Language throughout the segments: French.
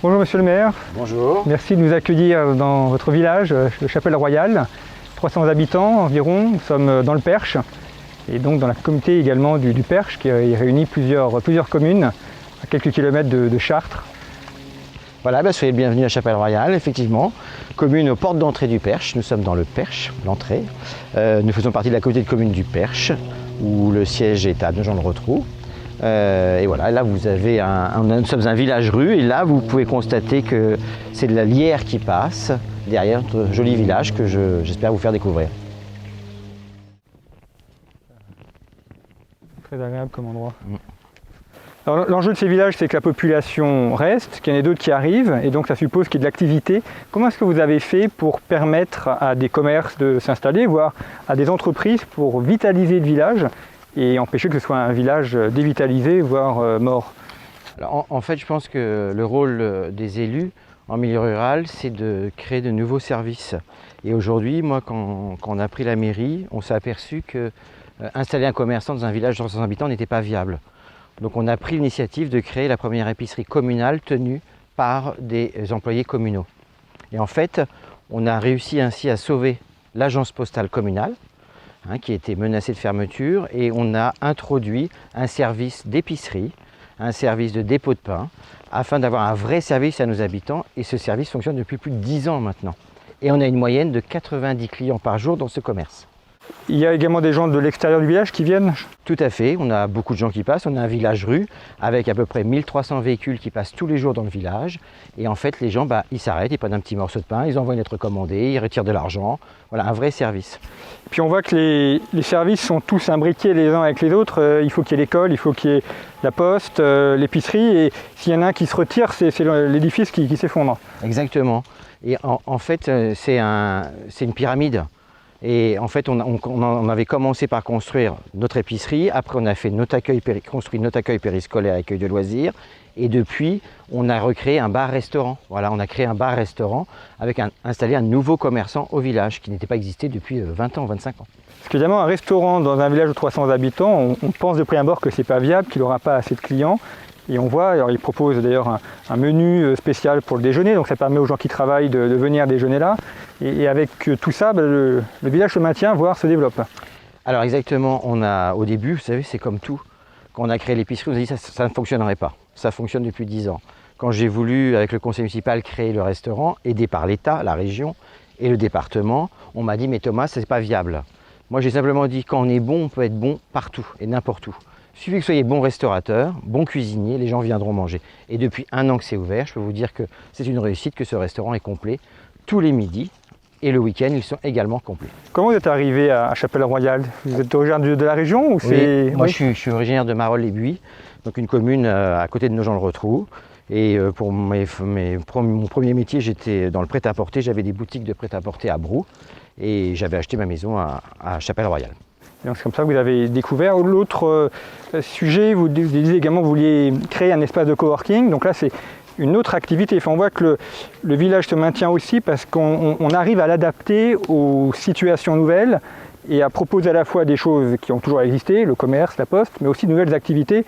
Bonjour Monsieur le maire. Bonjour. Merci de nous accueillir dans votre village, le Chapelle-Royale. 300 habitants environ, nous sommes dans le Perche et donc dans la communauté également du Perche qui réunit plusieurs communes à quelques kilomètres de Chartres. Voilà, soyez le bienvenu à Chapelle-Royale, effectivement. Commune aux portes d'entrée du Perche, nous sommes dans le Perche, l'entrée. Nous faisons partie de la communauté de communes du Perche où le siège est à Nogent-le-Rotrou. Et voilà, là vous avez nous sommes un village-rue et là vous pouvez constater que c'est de la Lière qui passe derrière notre joli village que j'espère vous faire découvrir. Très agréable comme endroit. Alors, l'enjeu de ces villages, c'est que la population reste, qu'il y en ait d'autres qui arrivent, et donc ça suppose qu'il y ait de l'activité. Comment est-ce que vous avez fait pour permettre à des commerces de s'installer, voire à des entreprises pour vitaliser le village et empêcher que ce soit un village dévitalisé, voire mort? Alors, en fait, je pense que le rôle des élus en milieu rural, c'est de créer de nouveaux services. Et aujourd'hui, moi, quand on a pris la mairie, on s'est aperçu que installer un commerçant dans un village de 300 habitants n'était pas viable. Donc on a pris l'initiative de créer la première épicerie communale tenue par des employés communaux. Et en fait, on a réussi ainsi à sauver l'agence postale communale, qui était menacée de fermeture, et on a introduit un service d'épicerie, un service de dépôt de pain, afin d'avoir un vrai service à nos habitants. Et ce service fonctionne depuis plus de 10 ans maintenant. Et on a une moyenne de 90 clients par jour dans ce commerce. Il y a également des gens de l'extérieur du village qui viennent? Tout à fait, on a beaucoup de gens qui passent, on a un village-rue avec à peu près 1300 véhicules qui passent tous les jours dans le village. Et en fait, les gens, ils s'arrêtent, ils prennent un petit morceau de pain, ils envoient une lettre commandée, ils retirent de l'argent. Voilà, un vrai service. Puis on voit que les services sont tous imbriqués les uns avec les autres. Il faut qu'il y ait l'école, il faut qu'il y ait la poste, l'épicerie. Et s'il y en a un qui se retire, c'est l'édifice qui s'effondre. Exactement. Et en fait, c'est une pyramide. Et en fait, on avait commencé par construire notre épicerie. Après, on a fait construit notre accueil périscolaire, accueil de loisirs. Et depuis, on a recréé un bar-restaurant. Voilà, on a créé un bar-restaurant avec installé un nouveau commerçant au village qui n'était pas existé depuis 20 ans, 25 ans. Parce qu'évidemment, un restaurant dans un village de 300 habitants, on pense de prime abord que c'est pas viable, qu'il n'aura pas assez de clients. Et on voit, alors il propose d'ailleurs un menu spécial pour le déjeuner, donc ça permet aux gens qui travaillent de venir déjeuner là. Et avec tout ça, le village se maintient, voire se développe. Alors exactement, au début, vous savez, c'est comme tout. Quand on a créé l'épicerie, on a dit que ça ne fonctionnerait pas. Ça fonctionne depuis 10 ans. Quand j'ai voulu, avec le conseil municipal, créer le restaurant, aidé par l'État, la région et le département, on m'a dit « mais Thomas, ce n'est pas viable ». Moi, j'ai simplement dit quand on est bon, on peut être bon partout et n'importe où. Il suffit que vous soyez bon restaurateur, bon cuisinier, les gens viendront manger. Et depuis 1 an que c'est ouvert, je peux vous dire que c'est une réussite, que ce restaurant est complet tous les midis. Et le week-end, ils sont également complets. Comment vous êtes arrivé à Chapelle-Royale? Vous êtes originaire de la région ou Oui, moi je suis originaire de Marolles-les-Buis, donc une commune à côté de Nogent-le-Rotrou. Et pour mon premier métier, j'étais dans le prêt-à-porter, j'avais des boutiques de prêt-à-porter à Brou. Et j'avais acheté ma maison à Chapelle-Royale. C'est comme ça que vous avez découvert. L'autre sujet, vous disiez également que vous vouliez créer un espace de coworking. Donc là, c'est une autre activité. Enfin, on voit que le village se maintient aussi parce qu'on arrive à l'adapter aux situations nouvelles et à proposer à la fois des choses qui ont toujours existé, le commerce, la poste, mais aussi de nouvelles activités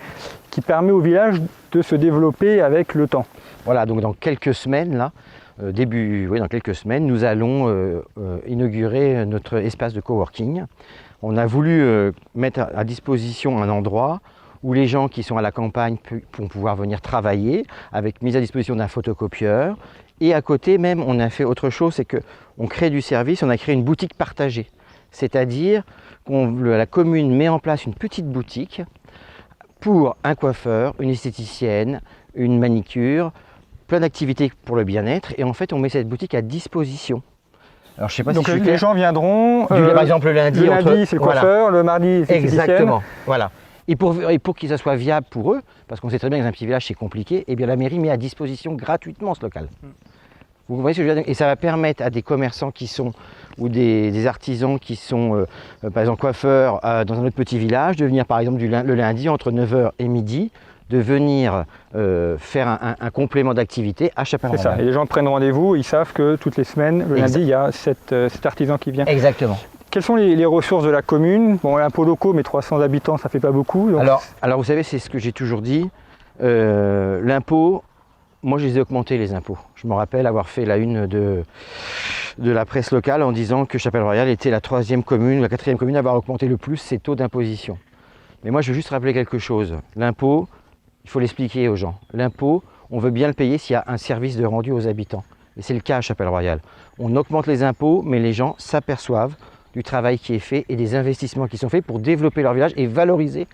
qui permettent au village de se développer avec le temps. Voilà, donc dans quelques semaines, là, dans quelques semaines, nous allons inaugurer notre espace de coworking. On a voulu mettre à disposition un endroit où les gens qui sont à la campagne vont pouvoir venir travailler, avec mise à disposition d'un photocopieur. Et à côté même, on a fait autre chose, c'est qu'on crée du service, on a créé une boutique partagée. C'est-à-dire que la commune met en place une petite boutique pour un coiffeur, une esthéticienne, une manicure, plein d'activités pour le bien-être. Et en fait, on met cette boutique à disposition. Alors, je sais pas. Donc si les gens viendront. Par exemple, le lundi, c'est le coiffeur, le mardi, c'est l'esthéticienne. Exactement. Voilà. Et pour que ça soit viable pour eux, parce qu'on sait très bien que dans un petit village c'est compliqué, eh bien la mairie met à disposition gratuitement ce local. Vous voyez ce que je veux dire? Et ça va permettre à des commerçants ou des artisans qui sont par exemple coiffeurs dans un autre petit village de venir par exemple le lundi entre 9h et midi, de venir faire un complément d'activité à Chapelle-Royale. C'est ça, et les gens prennent rendez-vous, ils savent que toutes les semaines, le lundi, il y a cet artisan qui vient. Exactement. Quelles sont les ressources de la commune? Bon, l'impôt locaux, mais 300 habitants, ça fait pas beaucoup. Donc... Alors vous savez, c'est ce que j'ai toujours dit. L'impôt, moi je les ai augmentés les impôts. Je me rappelle avoir fait la une de la presse locale en disant que Chapelle-Royale était la 3e commune, la 4e commune à avoir augmenté le plus ses taux d'imposition. Mais moi je veux juste rappeler quelque chose. L'impôt, il faut l'expliquer aux gens. L'impôt, on veut bien le payer s'il y a un service de rendu aux habitants. Et c'est le cas à Chapelle-Royale. On augmente les impôts, mais les gens s'aperçoivent du travail qui est fait et des investissements qui sont faits pour développer leur village et valoriser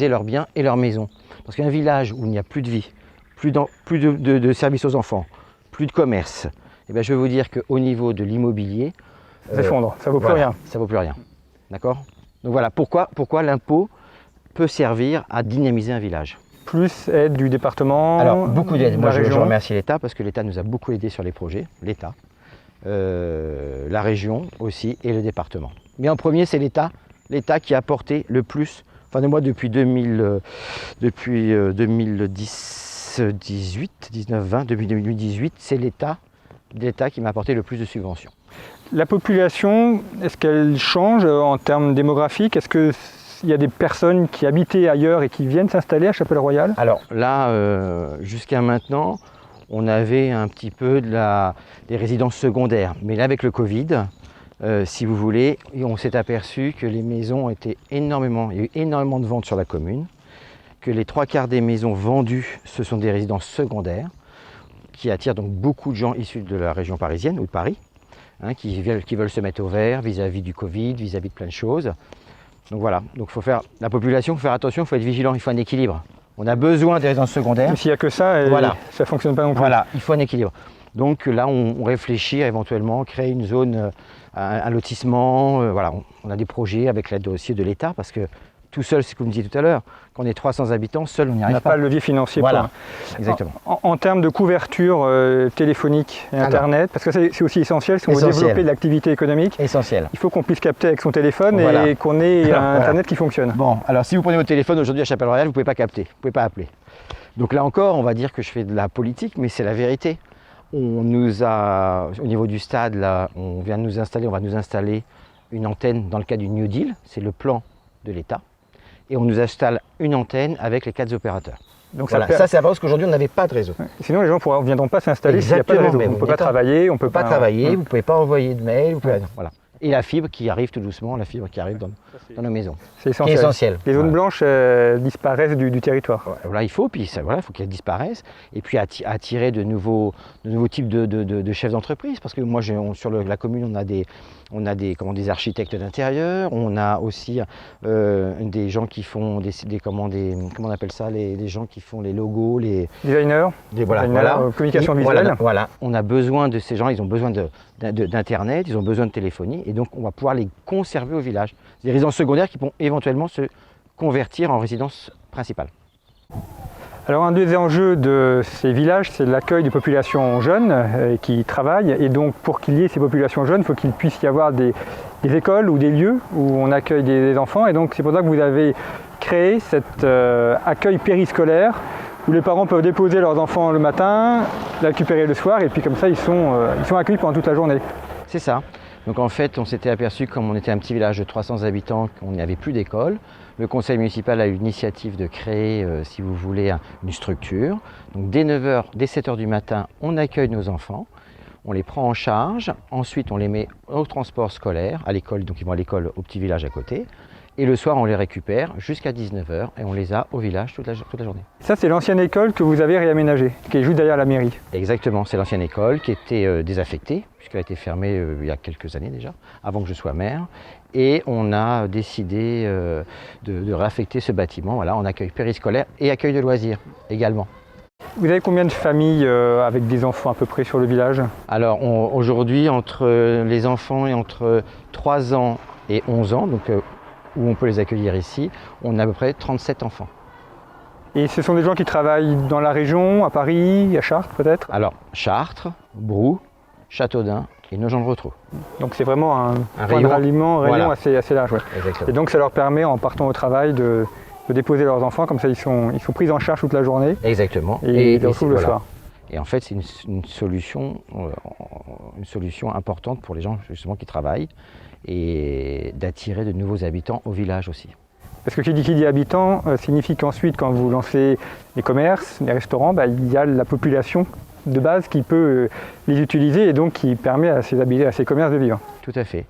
leurs biens et leurs maisons. Parce qu'un village où il n'y a plus de vie, plus de services aux enfants, plus de commerce, eh bien, je vais vous dire qu'au niveau de l'immobilier, ça s'effondre, ça ne vaut plus rien. Ça vaut plus rien. D'accord? Donc voilà, pourquoi l'impôt peut servir à dynamiser un village. Plus aide du département. Alors, beaucoup d'aide. Moi, je remercie l'État parce que l'État nous a beaucoup aidé sur les projets. L'État, la région aussi et le département. Mais en premier, c'est l'État qui a apporté le plus. Enfin, de moi, depuis 2018, c'est l'État qui m'a apporté le plus de subventions. La population, est-ce qu'elle change en termes démographiques? Est-ce qu'il y a des personnes qui habitaient ailleurs et qui viennent s'installer à Chapelle-Royale? Alors là, jusqu'à maintenant, on avait un petit peu des résidences secondaires. Mais là, avec le Covid, si vous voulez, on s'est aperçu que les maisons étaient énormément, il y a eu énormément de ventes sur la commune, que les 3/4 des maisons vendues, ce sont des résidences secondaires, qui attirent donc beaucoup de gens issus de la région parisienne ou de Paris, hein, qui veulent se mettre au vert vis-à-vis du Covid, vis-à-vis de plein de choses. Donc voilà, donc la population, il faut faire attention, il faut être vigilant, il faut un équilibre. On a besoin des résidences secondaires. Mais s'il n'y a que ça, voilà. Ça ne fonctionne pas non plus. Voilà, il faut un équilibre. Donc là, on réfléchit à éventuellement créer une zone, un lotissement. Voilà, on a des projets avec l'aide aussi de l'État parce que tout seul, c'est comme vous me disiez tout à l'heure, quand on est 300 habitants, seul on n'y arrive pas. On n'a pas le levier financier. Voilà, exactement. En termes de couverture téléphonique et Internet, parce que c'est aussi essentiel si on veut développer de l'activité économique. Essentiel. Il faut qu'on puisse capter avec son téléphone et qu'on ait un Internet qui fonctionne. Bon, alors si vous prenez votre téléphone aujourd'hui à Chapelle-Royale, vous ne pouvez pas capter, vous ne pouvez pas appeler. Donc là encore, on va dire que je fais de la politique, mais c'est la vérité. On nous a, au niveau du stade, là, on va nous installer une antenne dans le cadre du New Deal, c'est le plan de l'État. Et on nous installe une antenne avec les 4 opérateurs. Donc voilà, ça c'est à parce qu'aujourd'hui on n'avait pas de réseau. Sinon les gens ne viendront pas s'installer s'il n'y a pas de réseau. On ne peut pas travailler, on ne peut pas travailler, vous ne pouvez pas envoyer de mail, voilà. Et la fibre qui arrive tout doucement, la fibre qui arrive dans nos maisons. C'est essentiel. Les zones blanches disparaissent du territoire. Voilà, il faut, faut qu'elles disparaissent. Et puis attirer de nouveaux types de chefs d'entreprise. Parce que moi, sur la commune, on a des architectes d'intérieur, on a aussi des gens qui font comment on appelle ça, les gens qui font les logos, les designers, communication visuelle. Voilà, on a besoin de ces gens, ils ont besoin d'internet, ils ont besoin de téléphonie, et donc on va pouvoir les conserver au village. Des résidences secondaires qui vont éventuellement se convertir en résidence principale. Alors un des enjeux de ces villages, c'est l'accueil des populations jeunes qui travaillent. Et donc pour qu'il y ait ces populations jeunes, il faut qu'il puisse y avoir des écoles ou des lieux où on accueille des enfants. Et donc c'est pour ça que vous avez créé cet accueil périscolaire où les parents peuvent déposer leurs enfants le matin, les récupérer le soir, et puis comme ça ils sont accueillis pendant toute la journée. C'est ça. Donc en fait, on s'était aperçu, comme on était un petit village de 300 habitants, qu'on n'y avait plus d'école. Le conseil municipal a eu l'initiative de créer, si vous voulez, une structure. Donc dès 9h, dès 7h du matin, on accueille nos enfants, on les prend en charge, ensuite on les met au transport scolaire, à l'école, donc ils vont à l'école au petit village à côté. Et le soir, on les récupère jusqu'à 19h et on les a au village toute la journée. Ça, c'est l'ancienne école que vous avez réaménagée, qui est juste derrière la mairie. Exactement, c'est l'ancienne école qui était désaffectée, puisqu'elle a été fermée il y a quelques années déjà, avant que je sois maire. Et on a décidé de réaffecter ce bâtiment en accueil périscolaire et accueil de loisirs également. Vous avez combien de familles avec des enfants à peu près sur le village? Alors aujourd'hui, entre les enfants et entre 3 ans et 11 ans, donc où on peut les accueillir ici, on a à peu près 37 enfants. Et ce sont des gens qui travaillent dans la région, à Paris, à Chartres peut-être? Alors Chartres, Brou, Châteaudun et Nogent-le-Rotrou. Donc c'est vraiment un point de ralliement assez large. Ouais. Et donc ça leur permet en partant au travail de déposer leurs enfants, comme ça ils sont pris en charge toute la journée. Exactement. Et ils les retrouvent le soir. Et en fait c'est une solution importante pour les gens justement qui travaillent et d'attirer de nouveaux habitants au village aussi. Parce que qui dit habitants signifie qu'ensuite, quand vous lancez les commerces, les restaurants, il y a la population de base qui peut les utiliser et donc qui permet à ces commerces de vivre. Tout à fait.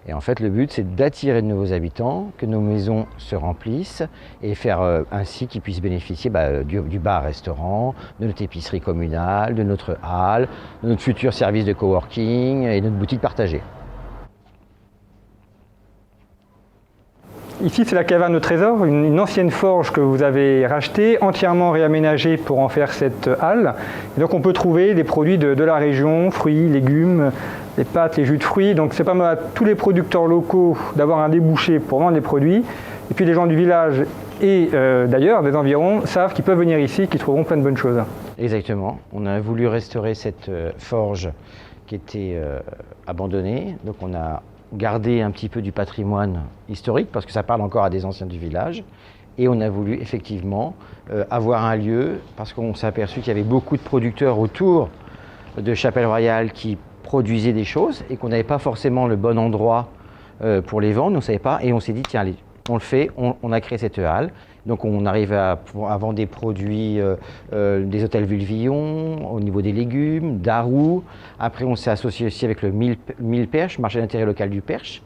Et en fait, le but, c'est d'attirer de nouveaux habitants, que nos maisons se remplissent et faire ainsi qu'ils puissent bénéficier du bar-restaurant, de notre épicerie communale, de notre halle, de notre futur service de coworking et de notre boutique partagée. Ici, c'est la caverne au trésor, une ancienne forge que vous avez rachetée, entièrement réaménagée pour en faire cette halle. Et donc on peut trouver des produits de la région, fruits, légumes, les pâtes, les jus de fruits. Donc c'est pas mal à tous les producteurs locaux d'avoir un débouché pour vendre des produits. Et puis les gens du village et d'ailleurs des environs savent qu'ils peuvent venir ici, qu'ils trouveront plein de bonnes choses. Exactement. On a voulu restaurer cette forge qui était abandonnée. Donc on a garder un petit peu du patrimoine historique, parce que ça parle encore à des anciens du village. Et on a voulu effectivement avoir un lieu, parce qu'on s'est aperçu qu'il y avait beaucoup de producteurs autour de Chapelle-Royale qui produisaient des choses et qu'on n'avait pas forcément le bon endroit pour les vendre, on ne savait pas. Et on s'est dit, tiens, allez, on le fait, on a créé cette halle. Donc on arrive à vendre des produits des hôtels Vulvillon, au niveau des légumes, Darou. Après on s'est associé aussi avec le Mille Perche, marché d'intérêt local du Perche,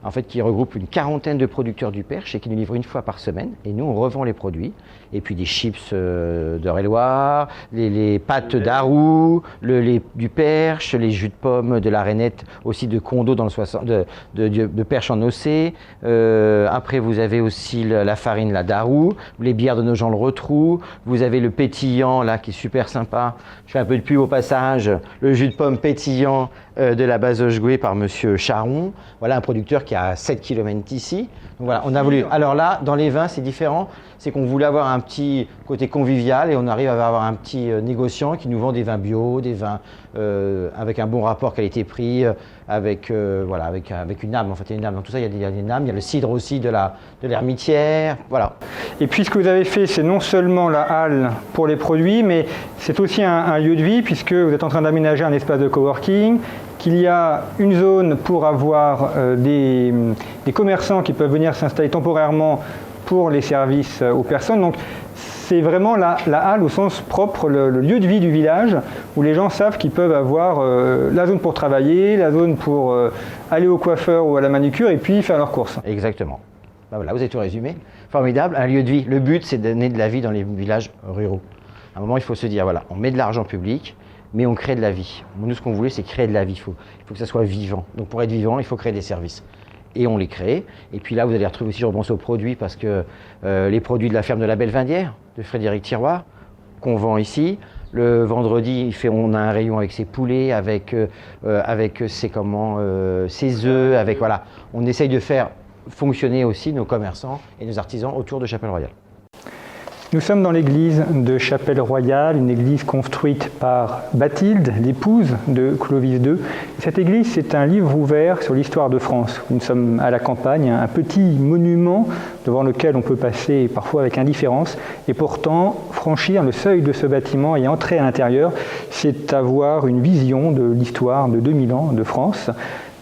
en fait, qui regroupe une quarantaine de producteurs du Perche et qui nous livre une fois par semaine. Et nous, on revend les produits. Et puis des chips d'Eure-et-Loire, les pâtes d'Arou, le lait du Perche, les jus de pommes de la Rainette, aussi de Condo dans le de Perche en Océ. Après, vous avez aussi la farine d'Arou, les bières de nos gens le Retrou. Vous avez le pétillant, là, qui est super sympa. Je fais un peu de pub au passage. Le jus de pomme pétillant de la base Ogoué par Monsieur Charon. Voilà un producteur qui est à 7 km d'ici. Donc voilà, on a voulu. Alors là, dans les vins, c'est différent. C'est qu'on voulait avoir un petit côté convivial et on arrive à avoir un petit négociant qui nous vend des vins bio, des vins avec un bon rapport qualité-prix, avec une âme. En fait, il y a une âme. Dans tout ça, il y a une âme. Il y a le cidre aussi de l'Hermitière. Voilà. Et puis ce que vous avez fait, c'est non seulement la halle pour les produits, mais c'est aussi un lieu de vie, puisque vous êtes en train d'aménager un espace de coworking, qu'il y a une zone pour avoir des commerçants qui peuvent venir s'installer temporairement pour les services aux personnes. Donc c'est vraiment la halle au sens propre, le lieu de vie du village, où les gens savent qu'ils peuvent avoir la zone pour travailler, la zone pour aller au coiffeur ou à la manucure et puis faire leurs courses. Exactement. Ben voilà, vous avez tout résumé. Formidable, un lieu de vie. Le but, c'est de donner de la vie dans les villages ruraux. À un moment, il faut se dire, voilà, on met de l'argent public, mais on crée de la vie. Nous, ce qu'on voulait, c'est créer de la vie. Il faut que ça soit vivant. Donc pour être vivant, il faut créer des services. Et on les crée. Et puis là, vous allez retrouver aussi, je repense aux produits, parce que les produits de la ferme de la Bellevindière, de Frédéric Tiroir, qu'on vend ici. Le vendredi, on a un rayon avec ses poulets, avec ses œufs, voilà. On essaye de faire fonctionner aussi nos commerçants et nos artisans autour de Chapelle-Royale. Nous sommes dans l'église de Chapelle-Royale, une église construite par Bathilde, l'épouse de Clovis II. Cette église, c'est un livre ouvert sur l'histoire de France. Nous sommes à la campagne, un petit monument devant lequel on peut passer parfois avec indifférence. Et pourtant, franchir le seuil de ce bâtiment et entrer à l'intérieur, c'est avoir une vision de l'histoire de 2000 ans de France.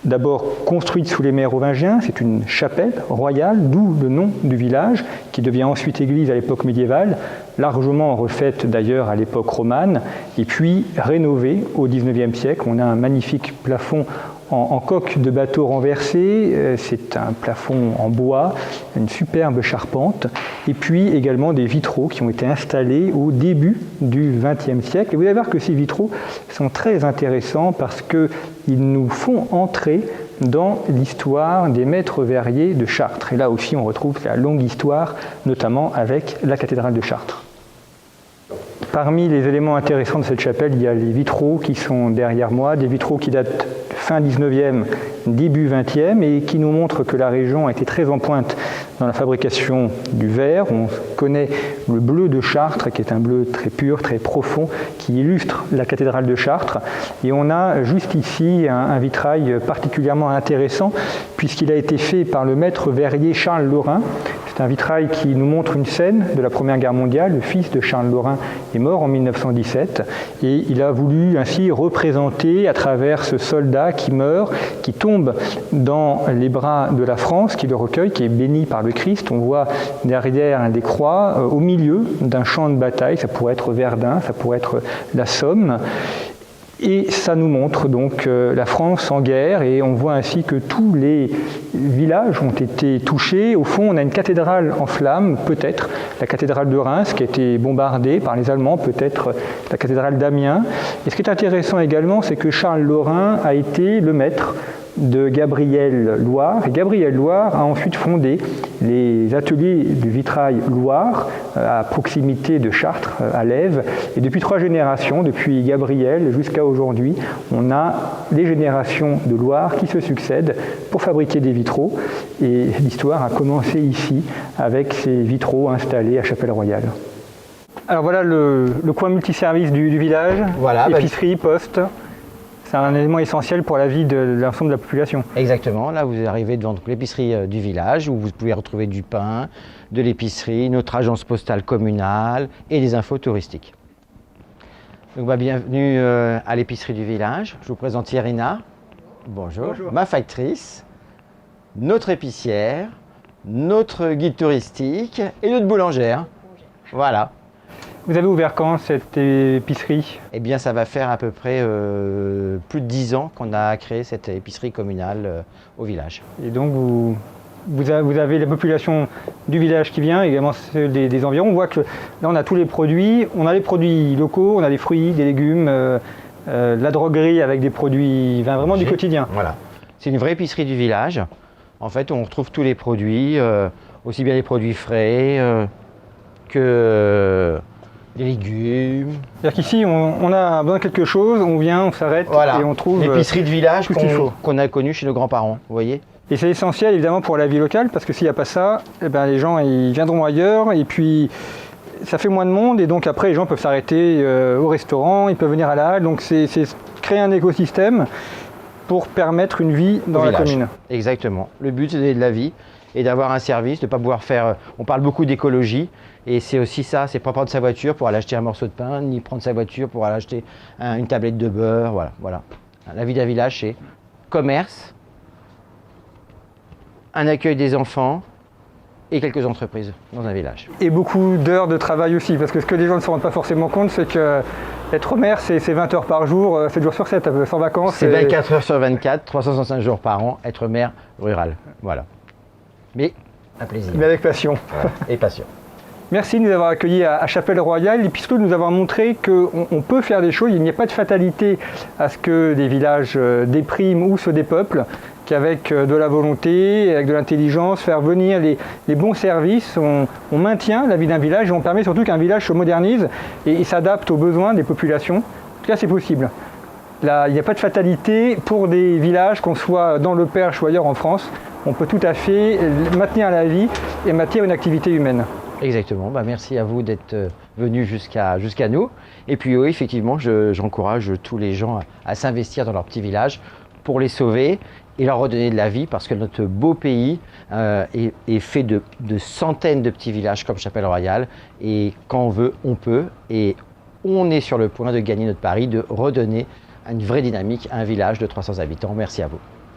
D'abord construite sous les Mérovingiens, c'est une chapelle royale, d'où le nom du village, qui devient ensuite église à l'époque médiévale, largement refaite d'ailleurs à l'époque romane, et puis rénovée au XIXe siècle. On a un magnifique plafond en coque de bateau renversé, c'est un plafond en bois, une superbe charpente, et puis également des vitraux qui ont été installés au début du XXe siècle. Et vous allez voir que ces vitraux sont très intéressants parce qu'ils nous font entrer dans l'histoire des maîtres verriers de Chartres. Et là aussi, on retrouve la longue histoire, notamment avec la cathédrale de Chartres. Parmi les éléments intéressants de cette chapelle, il y a les vitraux qui sont derrière moi, des vitraux qui datent fin 19e, début 20e, et qui nous montrent que la région a été très en pointe dans la fabrication du verre. On connaît le bleu de Chartres, qui est un bleu très pur, très profond, qui illustre la cathédrale de Chartres. Et on a juste ici un vitrail particulièrement intéressant, puisqu'il a été fait par le maître verrier Charles Laurin. C'est un vitrail qui nous montre une scène de la Première Guerre mondiale. Le fils de Charles Lorrain est mort en 1917 et il a voulu ainsi représenter à travers ce soldat qui meurt, qui tombe dans les bras de la France, qui le recueille, qui est béni par le Christ. On voit derrière des croix au milieu d'un champ de bataille. Ça pourrait être Verdun, ça pourrait être la Somme. Et ça nous montre donc la France en guerre, et on voit ainsi que tous les villages ont été touchés. Au fond, on a une cathédrale en flammes, peut-être la cathédrale de Reims qui a été bombardée par les Allemands, peut-être la cathédrale d'Amiens. Et ce qui est intéressant également, c'est que Charles Lorrain a été le maître de Gabriel Loire. Et Gabriel Loire a ensuite fondé les ateliers du vitrail Loire à proximité de Chartres, à Lèves. Et depuis 3 générations, depuis Gabriel jusqu'à aujourd'hui, on a des générations de Loire qui se succèdent pour fabriquer des vitraux. Et l'histoire a commencé ici avec ces vitraux installés à Chapelle-Royale. Alors voilà le coin multiservice du village, voilà, épicerie, poste. C'est un élément essentiel pour la vie de l'ensemble de la population. Exactement, là vous arrivez devant l'épicerie du village où vous pouvez retrouver du pain, de l'épicerie, notre agence postale communale et des infos touristiques. Donc bienvenue à l'épicerie du village. Je vous présente Irina. Bonjour. Bonjour. Ma factrice, notre épicière, notre guide touristique et notre boulangère. Voilà. Vous avez ouvert quand cette épicerie? Eh bien, ça va faire à peu près plus de 10 ans qu'on a créé cette épicerie communale au village. Et donc, vous avez la population du village qui vient, également ceux des environs. On voit que là, on a tous les produits. On a les produits locaux, on a des fruits, des légumes, la droguerie avec des produits vraiment du quotidien. Voilà. C'est une vraie épicerie du village. En fait, on retrouve tous les produits, aussi bien les produits frais que des légumes. C'est-à-dire qu'ici, on a besoin de quelque chose, on vient, on s'arrête, voilà. Et on trouve l'épicerie de village tout ce qu'il faut. qu'on a connue chez nos grands-parents, vous voyez. Et c'est essentiel évidemment pour la vie locale, parce que s'il n'y a pas ça, eh ben, les gens ils viendront ailleurs, et puis ça fait moins de monde, et donc après les gens peuvent s'arrêter au restaurant, ils peuvent venir à la halle, donc c'est créer un écosystème pour permettre une vie dans la commune. Exactement. Le but c'est de la vie et d'avoir un service, de ne pas pouvoir faire... On parle beaucoup d'écologie, et c'est aussi ça, c'est pas prendre sa voiture pour aller acheter un morceau de pain, ni prendre sa voiture pour aller acheter une tablette de beurre, voilà. La vie d'un village, c'est commerce, un accueil des enfants et quelques entreprises dans un village. Et beaucoup d'heures de travail aussi, parce que ce que les gens ne se rendent pas forcément compte, c'est que être maire, c'est 20 heures par jour, 7 jours sur 7, sans vacances. C'est 24 heures sur 24, 365 jours par an, être maire rural, voilà. Mais un plaisir. Mais avec passion. Voilà. Et passion. Merci de nous avoir accueillis à Chapelle-Royale et puis surtout de nous avoir montré qu'on peut faire des choses. Il n'y a pas de fatalité à ce que des villages dépriment ou se dépeuplent, qu'avec de la volonté, avec de l'intelligence, faire venir les bons services, on maintient la vie d'un village et on permet surtout qu'un village se modernise et s'adapte aux besoins des populations. En tout cas, c'est possible. Là, il n'y a pas de fatalité pour des villages, qu'on soit dans le Perche ou ailleurs en France. On peut tout à fait maintenir la vie et maintenir une activité humaine. Exactement, merci à vous d'être venus jusqu'à nous. Et puis oui, effectivement, j'encourage tous les gens à s'investir dans leur petit village pour les sauver et leur redonner de la vie, parce que notre beau pays est fait de centaines de petits villages comme Chapelle-Royale, et quand on veut, on peut, et on est sur le point de gagner notre pari, de redonner une vraie dynamique à un village de 300 habitants. Merci à vous.